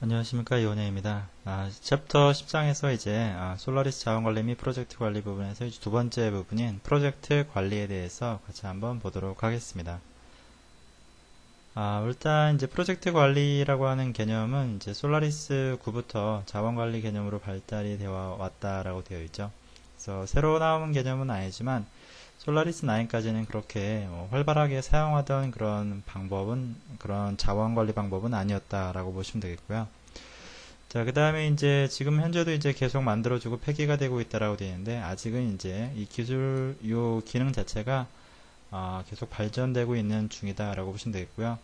안녕하십니까, 이원영입니다. 챕터 10장에서 이제 솔라리스 자원관리 및 프로젝트 관리 부분에서 이제 두 번째 부분인 프로젝트 관리에 대해서 같이 한번 보도록 하겠습니다. 일단 이제 프로젝트 관리라고 하는 개념은 이제 솔라리스 9부터 자원관리 개념으로 발달이 되어 왔다라고 되어 있죠. 그래서 새로 나온 개념은 아니지만 솔라리스 9까지는 그렇게 활발하게 사용하던 그런 자원관리 방법은 아니었다라고 보시면 되겠고요. 자, 그 다음에 이제 지금 현재도 이제 계속 만들어주고 폐기가 되고 있다라고 되어 있는데 아직은 이제 이 기능 자체가 계속 발전되고 있는 중이다라고 보시면 되겠고요.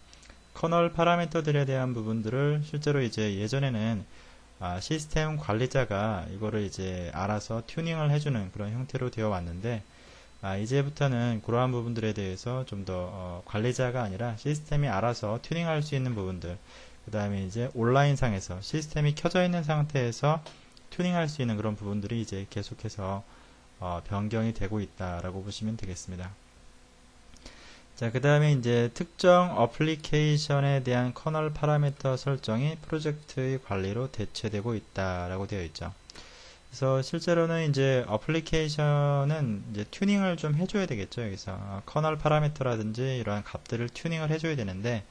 커널 파라미터들에 대한 부분들을 실제로 이제 예전에는 시스템 관리자가 이거를 이제 알아서 튜닝을 해주는 그런 형태로 되어 왔는데 이제부터는 그러한 부분들에 대해서 좀 더 관리자가 아니라 시스템이 알아서 튜닝할 수 있는 부분들, 그 다음에 이제 온라인상에서 시스템이 켜져 있는 상태에서 튜닝할 수 있는 그런 부분들이 이제 계속해서 변경이 되고 있다라고 보시면 되겠습니다. 자, 그 다음에 이제 특정 어플리케이션에 대한 커널 파라미터 설정이 프로젝트의 관리로 대체되고 있다라고 되어 있죠. 그래서 실제로는 이제 어플리케이션은 이제 튜닝을 좀 해줘야 되겠죠. 여기서 커널 파라미터라든지 이러한 값들을 튜닝을 해줘야 되는데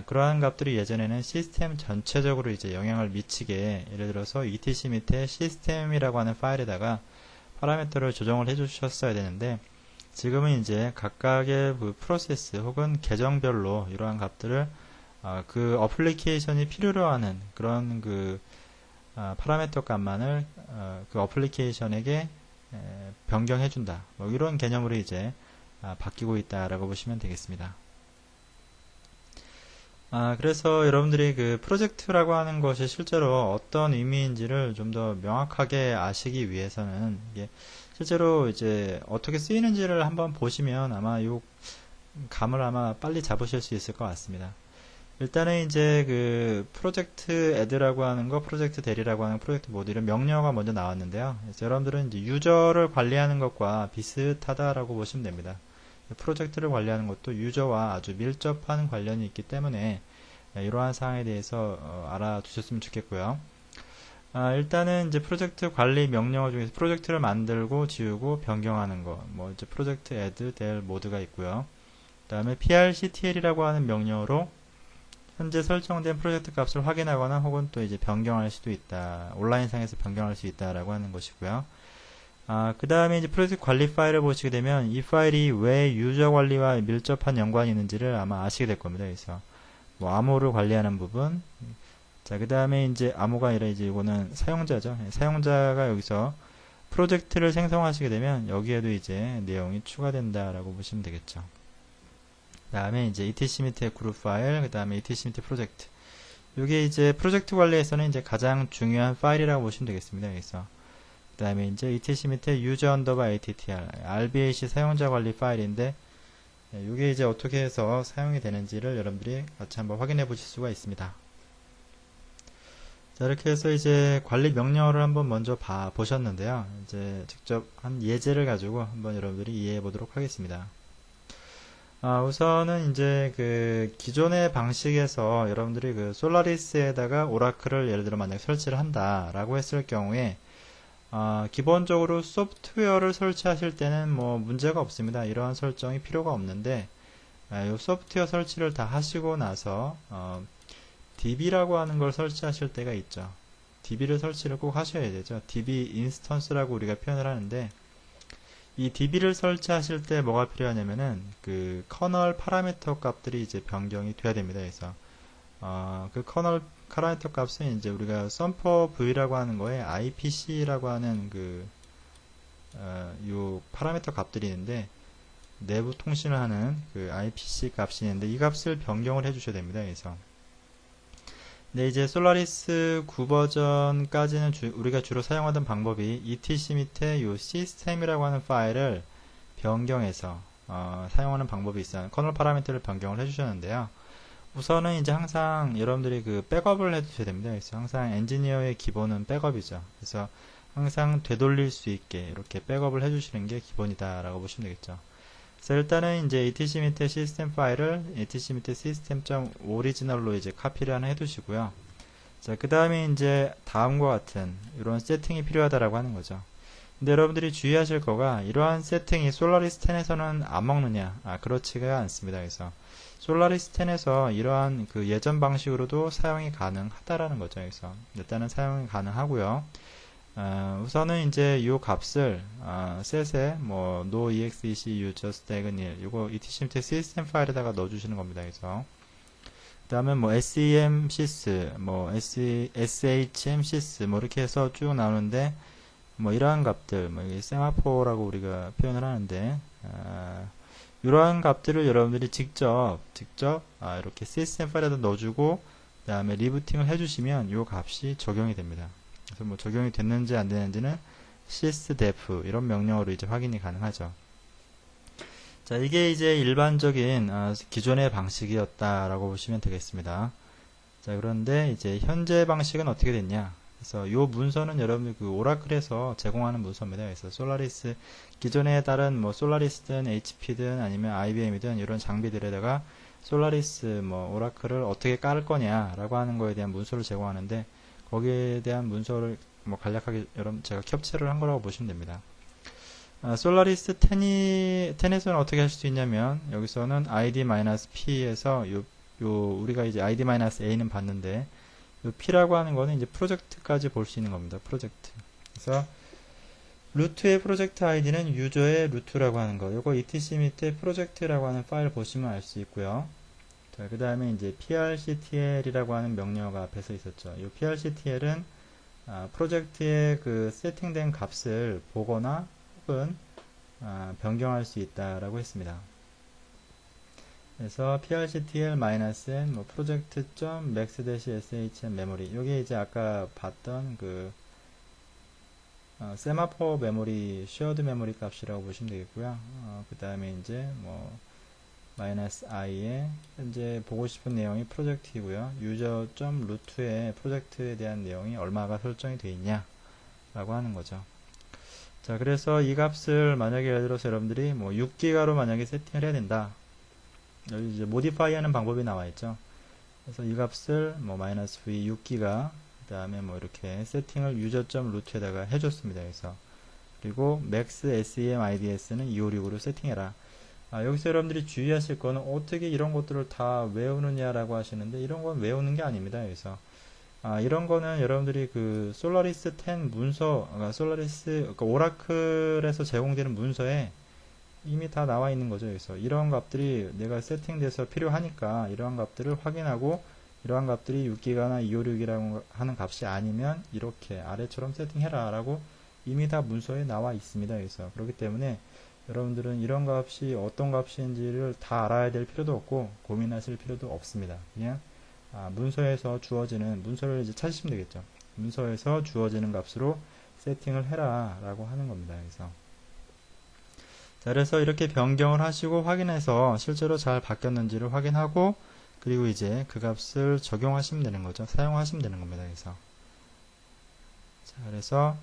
그러한 값들이 예전에는 시스템 전체적으로 이제 영향을 미치게, 예를 들어서 etc 밑에 시스템이라고 하는 파일에다가 파라미터를 조정을 해주셨어야 되는데 지금은 이제 각각의 그 프로세스 혹은 계정별로 이러한 값들을 그 어플리케이션이 필요로 하는 그런 그 파라미터 값만을 그 어플리케이션에게 변경해준다. 뭐 이런 개념으로 이제 바뀌고 있다라고 보시면 되겠습니다. 그래서 여러분들이 그 프로젝트라고 하는 것이 실제로 어떤 의미인지를 좀 더 명확하게 아시기 위해서는 이게 실제로 이제 어떻게 쓰이는지를 한번 보시면 아마 요 감을 아마 빨리 잡으실 수 있을 것 같습니다. 일단은 이제 그 프로젝트 애드라고 하는 거, 프로젝트 대리라고 하는 프로젝트 모드 이런 명령어가 먼저 나왔는데요. 그래서 여러분들은 이제 유저를 관리하는 것과 비슷하다라고 보시면 됩니다. 프로젝트를 관리하는 것도 유저와 아주 밀접한 관련이 있기 때문에 이러한 사항에 대해서 알아두셨으면 좋겠고요. 일단은 이제 프로젝트 관리 명령어 중에서 프로젝트를 만들고 지우고 변경하는 거, 뭐 이제 프로젝트 add, del 모드가 있고요. 그 다음에 prctl이라고 하는 명령어로 현재 설정된 프로젝트 값을 확인하거나 혹은 또 이제 변경할 수도 있다. 온라인상에서 변경할 수 있다라고 하는 것이고요. 그 다음에 이제 프로젝트 관리 파일을 보시게 되면 이 파일이 왜 유저 관리와 밀접한 연관이 있는지를 아마 아시게 될 겁니다. 그래서 뭐 암호를 관리하는 부분. 자, 그 다음에 이제 암호가 아니라 이제 이거는 사용자죠. 사용자가 여기서 프로젝트를 생성하시게 되면 여기에도 이제 내용이 추가된다라고 보시면 되겠죠. 그 다음에 이제 etc 밑에 그룹 파일, 그 다음에 etc 밑에 프로젝트. 이게 이제 프로젝트 관리에서는 이제 가장 중요한 파일이라고 보시면 되겠습니다. 여기서. 그 다음에 이제 etc 밑에 user underbar attr, RBAC 사용자 관리 파일인데, 이게 이제 어떻게 해서 사용이 되는지를 여러분들이 같이 한번 확인해 보실 수가 있습니다. 자, 이렇게 해서 이제 관리 명령어를 한번 먼저 보셨는데요. 이제 직접 한 예제를 가지고 한번 여러분들이 이해해 보도록 하겠습니다. 우선은 이제 그 기존의 방식에서 여러분들이 그 솔라리스에다가 오라클을 예를 들어 만약 설치를 한다라고 했을 경우에 기본적으로 소프트웨어를 설치하실 때는 뭐 문제가 없습니다. 이러한 설정이 필요가 없는데 이 소프트웨어 설치를 다 하시고 나서 DB라고 하는 걸 설치하실 때가 있죠. DB를 설치를 꼭 하셔야 되죠. DB 인스턴스라고 우리가 표현을 하는데 이 DB를 설치하실 때 뭐가 필요하냐면은 그 커널 파라미터 값들이 이제 변경이 돼야 됩니다. 그래서 그 커널 파라미터 값은 이제 우리가 썸퍼 V라고 하는 거에 IPC라고 하는 요 파라미터 값들이 있는데 내부 통신을 하는 그 IPC 값이 있는데 이 값을 변경을 해주셔야 됩니다. 그래서 근데 이제 솔라리스 9 버전까지는 우리가 주로 사용하던 방법이 etc 밑에 요 시스템이라고 하는 파일을 변경해서 사용하는 방법이 있어요. 커널 파라미터를 변경을 해주셨는데요. 우선은 이제 항상 여러분들이 그 백업을 해주셔야 됩니다. 그래서 항상 엔지니어의 기본은 백업이죠. 그래서 항상 되돌릴 수 있게 이렇게 백업을 해주시는 게 기본이다라고 보시면 되겠죠. 그래서 일단은 이제 etc 밑에 시스템 파일을 etc 밑에 system.original로 이제 카피를 하나 해두시고요. 자, 그 다음에 이제 다음과 같은 이런 세팅이 필요하다라고 하는 거죠. 근데 여러분들이 주의하실 거가 이러한 세팅이 솔라리스 10에서는 안 먹느냐? 그렇지가 않습니다. 그래서 솔라리스 10에서 이러한 그 예전 방식으로도 사용이 가능하다라는 거죠. 그래서 일단은 사용이 가능하고요. 우선은 이제 이 값을 셋에 뭐 no exec just tag은 1 이거 etc 밑에 시스템 파일에다가 넣어주시는 겁니다. 그래서 그 다음에 뭐 sem sys 뭐 shm sys 뭐 이렇게 해서 쭉 나오는데 뭐 이러한 값들 뭐 이게 세마포라고 우리가 표현을 하는데 이러한 값들을 여러분들이 직접 이렇게 시스템 파일에다 넣어주고 그 다음에 리부팅을 해주시면 이 값이 적용이 됩니다. 그래서 뭐 적용이 됐는지 안 되는지는 sysdef 이런 명령어로 이제 확인이 가능하죠. 자, 이게 이제 일반적인 기존의 방식이었다라고 보시면 되겠습니다. 자, 그런데 이제 현재 방식은 어떻게 됐냐? 그래서 이 문서는 여러분들 그 오라클에서 제공하는 문서입니다. 그래서 솔라리스 기존에 다른 뭐 솔라리스든 HP든 아니면 IBM이든 이런 장비들에다가 솔라리스 뭐 오라클을 어떻게 깔을 거냐라고 하는 거에 대한 문서를 제공하는데 거기에 대한 문서를 뭐 간략하게 여러분 제가 캡처를 한 거라고 보시면 됩니다. 솔라리스 10에서는 어떻게 할 수 있냐면 여기서는 id-p에서 우리가 이제 id-a는 봤는데 요 P라고 하는 거는 이제 프로젝트까지 볼 수 있는 겁니다. 프로젝트. 그래서 루트의 프로젝트 아이디는 유저의 루트라고 하는 거. 요거 etc 밑에 프로젝트라고 하는 파일 보시면 알 수 있고요. 자, 그 다음에 이제 prctl이라고 하는 명령어가 앞에서 있었죠. 이 prctl은 프로젝트의 그 세팅된 값을 보거나 혹은 변경할 수 있다라고 했습니다. 그래서 prctl-n 뭐 project.max-shm 메모리 요게 이제 아까 봤던 그 세마포 메모리 쉐어드 메모리 값이라고 보시면 되겠고요. 그 다음에 이제 뭐 -i에 현재 보고 싶은 내용이 프로젝트이고요. user.root의 프로젝트에 대한 내용이 얼마가 설정이 되어 있냐 라고 하는 거죠. 자, 그래서 이 값을 만약에 예를 들어서 여러분들이 뭐 6기가로 만약에 세팅을 해야 된다. 여기 이제 modify 하는 방법이 나와 있죠. 그래서 이 값을 뭐 -v 6기가 그 다음에 뭐 이렇게 세팅을 user.root에다가 해줬습니다. 그래서 그리고 max sem ids는 256으로 세팅해라. 여기서 여러분들이 주의하실 거는 어떻게 이런 것들을 다 외우느냐라고 하시는데 이런 건 외우는 게 아닙니다. 그래서 이런 거는 여러분들이 그 솔라리스 10 문서, 그러니까 오라클에서 제공되는 문서에 이미 다 나와 있는 거죠. 그래서 이러한 값들이 내가 세팅돼서 필요하니까 이러한 값들을 확인하고 이러한 값들이 6기가나 256이라고 하는 값이 아니면 이렇게 아래처럼 세팅해라 라고 이미 다 문서에 나와 있습니다. 그래서 그렇기 때문에 여러분들은 이런 값이 어떤 값인지를 다 알아야 될 필요도 없고 고민하실 필요도 없습니다. 그냥 문서에서 주어지는 문서를 이제 찾으시면 되겠죠. 문서에서 주어지는 값으로 세팅을 해라 라고 하는 겁니다. 그래서 이렇게 변경을 하시고 확인해서 실제로 잘 바뀌었는지를 확인하고 그리고 이제 그 값을 적용하시면 되는 거죠. 사용하시면 되는 겁니다. 그래서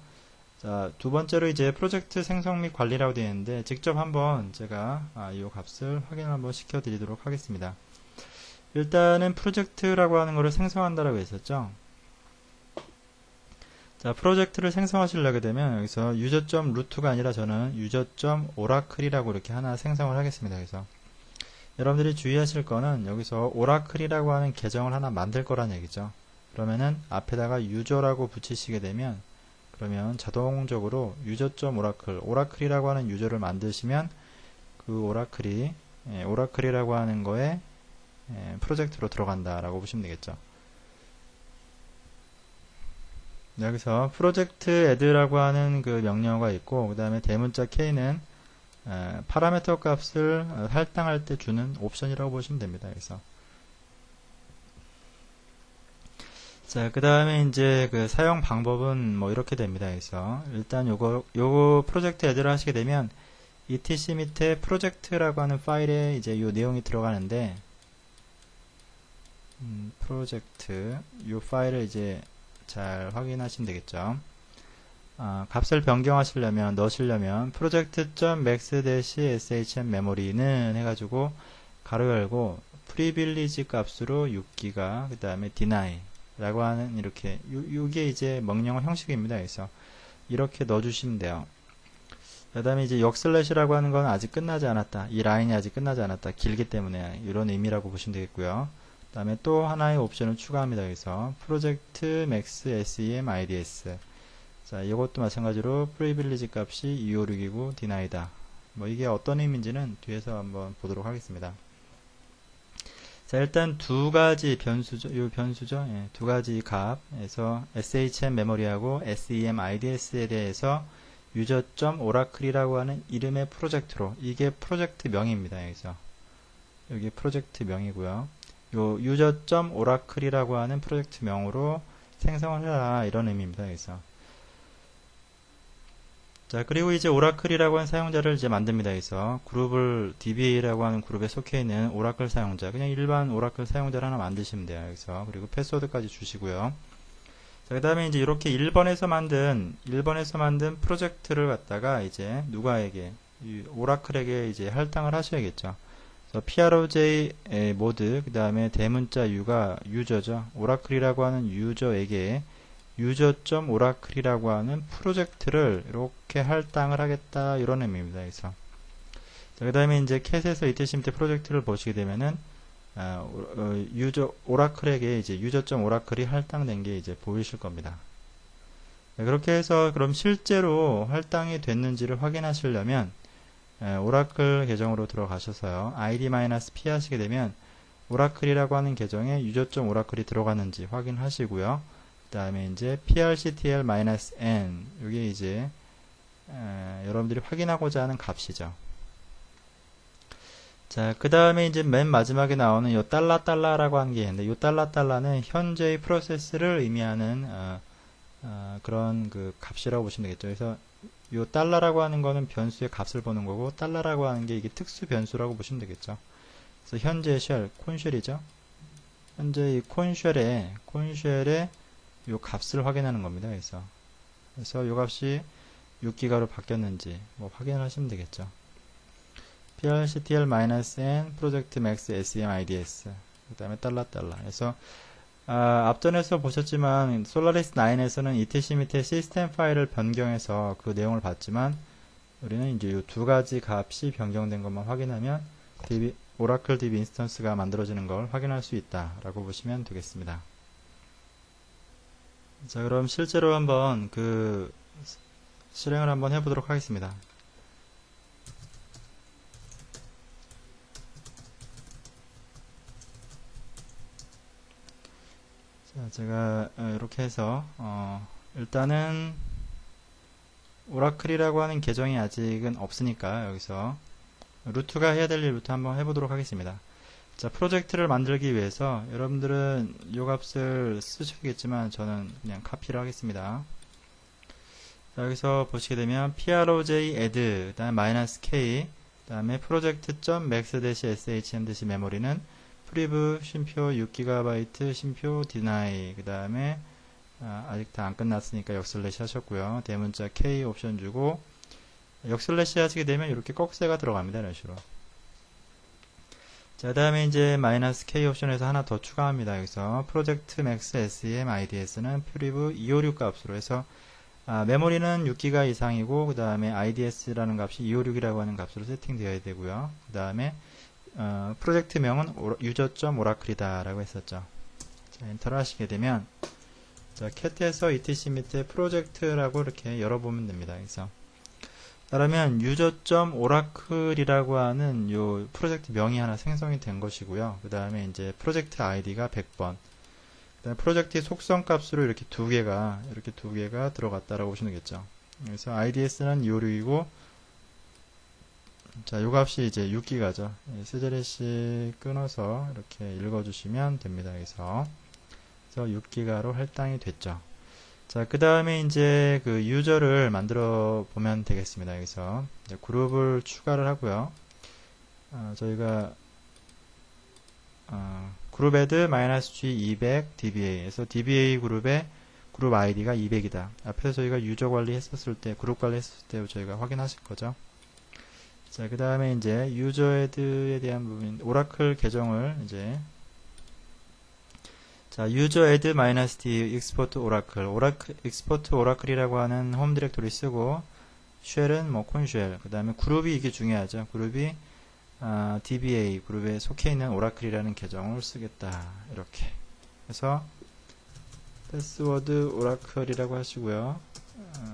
자, 두 번째로 이제 프로젝트 생성 및 관리라고 되어 있는데 직접 한번 제가 이 값을 확인을 한번 시켜 드리도록 하겠습니다. 일단은 프로젝트라고 하는 것을 생성한다라고 했었죠. 자, 프로젝트를 생성하시려게 되면 여기서 user.root가 아니라 저는 user.oracle이라고 이렇게 하나 생성을 하겠습니다. 그래서 여러분들이 주의하실 거는 여기서 oracle이라고 하는 계정을 하나 만들 거란 얘기죠. 그러면은 앞에다가 user라고 붙이시게 되면 그러면 자동적으로 user.oracle, oracle이라고 하는 유저를 만드시면 그 oracle이라고 하는 거에 프로젝트로 들어간다라고 보시면 되겠죠. 여기서 프로젝트 add라고 하는 그 명령어가 있고 그 다음에 대문자 k는 파라미터 값을 할당할 때 주는 옵션이라고 보시면 됩니다. 자, 그 다음에 이제 그 사용 방법은 뭐 이렇게 됩니다. 그래서 일단 요거 프로젝트 add를 하시게 되면 etc 밑에 프로젝트라고 하는 파일에 이제 요 내용이 들어가는데 프로젝트 요 파일을 이제 잘 확인하시면 되겠죠. 값을 변경하시려면 넣으시려면 project.max-shm 메모리는 해가지고 가로 열고 프리빌리지 값으로 6기가 그 다음에 deny 라고 하는 이렇게 요게 이제 명령어 형식입니다. 그래서 이렇게 넣어주시면 돼요. 그 다음에 이제 역슬래시라고 하는 건 아직 끝나지 않았다. 이 라인이 아직 끝나지 않았다. 길기 때문에 이런 의미라고 보시면 되겠고요. 그 다음에 또 하나의 옵션을 추가합니다. 그래서 프로젝트 맥스 sem ids. 자, 이것도 마찬가지로 프리빌리지 값이 256이고 디나이다. 뭐 이게 어떤 의미인지는 뒤에서 한번 보도록 하겠습니다. 자, 일단 두 가지 변수죠. 요 변수죠. 예, 두 가지 값에서 shm 메모리하고 sem ids에 대해서 유저.oracle이라고 하는 이름의 프로젝트로, 이게 프로젝트 명입니다. 여기서 여기 프로젝트 명이고요. 요 유저.oracle이라고 하는 프로젝트 명으로 생성을 해라, 이런 의미입니다. 여기서 자, 그리고 이제 오라클이라고 하는 사용자를 이제 만듭니다. 그래서 그룹을 DBA라고 하는 그룹에 속해 있는 오라클 사용자, 그냥 일반 오라클 사용자를 하나 만드시면 돼요. 여기서 그리고 패스워드까지 주시고요. 자, 그 다음에 이제 이렇게 1번에서 만든 프로젝트를 갖다가 이제 누가에게, 오라클에게 이제 할당을 하셔야겠죠. 그래서 PROJ 모드, 그 다음에 대문자 U가 유저죠. 오라클이라고 하는 유저에게 유저.oracle이라고 하는 프로젝트를 이렇게 할당을 하겠다, 이런 의미입니다. 그래서 그 다음에 이제 캣에서 etc 프로젝트를 보시게 되면은 유저 오라클에게 이제 유저.oracle이 할당된 게 이제 보이실 겁니다. 네, 그렇게 해서 그럼 실제로 할당이 됐는지를 확인하시려면 오라클 계정으로 들어가셔서요, id-p 하시게 되면 오라클이라고 하는 계정에 유저.oracle이 들어갔는지 확인하시고요. 그 다음에 이제 prctl-n, 이게 이제 여러분들이 확인하고자 하는 값이죠. 자, 그 다음에 이제 맨 마지막에 나오는 요 달러라고 하는 게 있는데, 요 달러는 현재의 프로세스를 의미하는 그런 그 값이라고 보시면 되겠죠. 그래서 요 달러라고 하는 거는 변수의 값을 보는 거고, 달러라고 하는 게 이게 특수 변수라고 보시면 되겠죠. 그래서 현재 쉘, 콘쉘이죠. 현재 이 콘쉘에 요 값을 확인하는 겁니다. 그래서 요 값이 6기가로 바뀌었는지 뭐 확인하시면 되겠죠. prctl-n 프로젝트 맥스 sem ids, 그 다음에 달러. 그래서 앞전에서 보셨지만 솔라리스 9에서는 etc 밑에 시스템 파일을 변경해서 그 내용을 봤지만, 우리는 이제 이 두 가지 값이 변경된 것만 확인하면 오라클 DB 인스턴스가 만들어지는 걸 확인할 수 있다라고 보시면 되겠습니다. 자, 그럼 실제로 한번 그 실행을 한번 해보도록 하겠습니다. 자, 제가 이렇게 해서 일단은 오라클이라고 하는 계정이 아직은 없으니까 여기서 루트가 해야 될 일부터 한번 해보도록 하겠습니다. 자, 프로젝트를 만들기 위해서 여러분들은 이 값을 쓰시겠지만 저는 그냥 카피를 하겠습니다. 자, 여기서 보시게 되면 proj add, 그 다음에 -k, 그 다음에 project.max-shm 메모리는 프리브 쉼표 6GB 쉼표 deny, 그 다음에 아직 다 안 끝났으니까 역슬래시 하셨고요. 대문자 k 옵션 주고 역슬래시 하시게 되면 이렇게 꺽쇠가 들어갑니다. 이런 식으로. 자, 다음에 이제 -k 옵션에서 하나 더 추가합니다. 여기서 프로젝트 맥스 sem ids는 프리브 256 값으로 해서 메모리는 6기가 이상이고, 그 다음에 ids라는 값이 256이라고 하는 값으로 세팅되어야 되고요. 그 다음에 프로젝트 명은 유저.oracle이다 라고 했었죠. 자, 엔터를 하시게 되면 자, 캣에서 etc 밑에 프로젝트라고 이렇게 열어보면 됩니다. 그래서 그러면 유저.oracle이라고 하는 요 프로젝트 명이 하나 생성이 된 것이고요. 그 다음에 이제 프로젝트 아이디가 100번, 그 다음에 프로젝트의 속성 값으로 이렇게 두 개가 들어갔다라고 보시면 되겠죠. 그래서 IDS는 256이고, 자, 요 값이 이제 6기가죠. 스즈레시 끊어서 이렇게 읽어주시면 됩니다. 그래서 6기가로 할당이 됐죠. 자, 그 다음에 이제 그 유저를 만들어 보면 되겠습니다. 여기서 그룹을 추가를 하고요. 저희가 그룹 add -g200 dba에서 dba 그룹의 그룹 id가 200이다. 앞에서 저희가 유저 관리 했었을 때, 그룹 관리 했었을 때 저희가 확인하실 거죠. 자, 그 다음에 이제 유저 add에 대한 부분, 오라클 계정을 이제 자, user add -d export oracle, export oracle이라고 하는 홈 디렉토리 쓰고, 쉘은 뭐 콘쉘, 그 다음에 그룹이 이게 중요하죠. 그룹이 DBA 그룹에 속해 있는 오라클이라는 계정을 쓰겠다. 이렇게. 그래서 패스워드 오라클이라고 하시고요.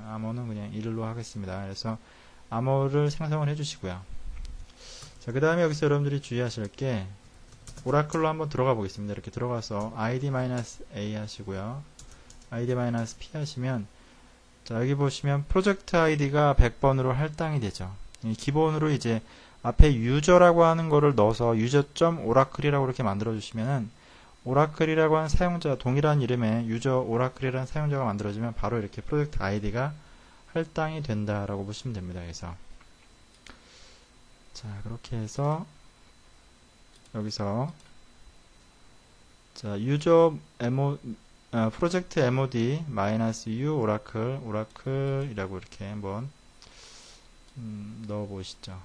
암호는 그냥 1로 하겠습니다. 그래서 암호를 생성을 해주시고요. 자, 그 다음에 여기서 여러분들이 주의하실 게 오라클로 한번 들어가 보겠습니다. 이렇게 들어가서 id-a 하시고요. id-p 하시면 자, 여기 보시면 프로젝트 아이디가 100번으로 할당이 되죠. 기본으로 이제 앞에 유저라고 하는 거를 넣어서 user.oracle이라고 이렇게 만들어 주시면은 오라클이라고 하는 사용자, 동일한 이름의 유저 오라클이라는 사용자가 만들어지면 바로 이렇게 프로젝트 아이디가 할당이 된다라고 보시면 됩니다. 그래서 자, 그렇게 해서 여기서 자, 유저 프로젝트 mod -u 오라클이라고 이렇게 한번 넣어 보시죠.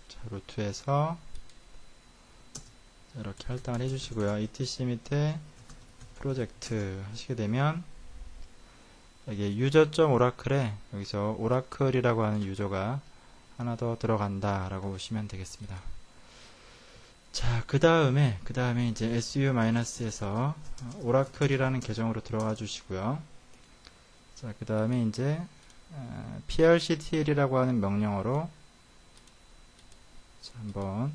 자, 루트에서 이렇게 할당을 해주시고요. etc 밑에 프로젝트 하시게 되면 여기 user.oracle에 여기서 오라클이라고 하는 유저가 하나 더 들어간다 라고 보시면 되겠습니다. 자, 그 다음에 이제 su-에서 오라클이라는 계정으로 들어가 주시고요. 자, 그 다음에 이제 prctl이라고 하는 명령어로 자, 한번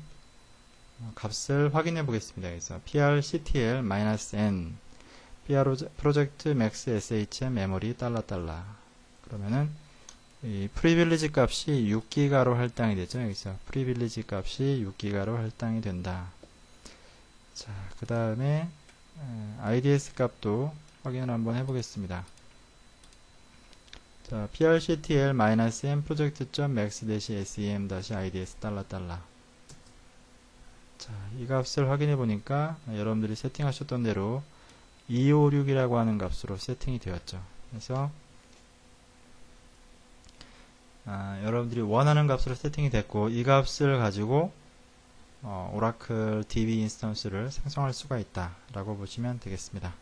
값을 확인해 보겠습니다. 그래서 prctl-n 프로젝트 max shm 메모리 $$ 그러면은 이 프리빌리지 값이 6기가로 할당이 되죠. 여기서 프리빌리지 값이 6기가로 할당이 된다. 자, 그 다음에 IDS 값도 확인을 한번 해보겠습니다. 자, prctl-m project.max-sem-ids $. 자, 이 값을 확인해 보니까 여러분들이 세팅하셨던 대로 256이라고 하는 값으로 세팅이 되었죠. 그래서 여러분들이 원하는 값으로 세팅이 됐고 이 값을 가지고 오라클 DB 인스턴스를 생성할 수가 있다 라고 보시면 되겠습니다.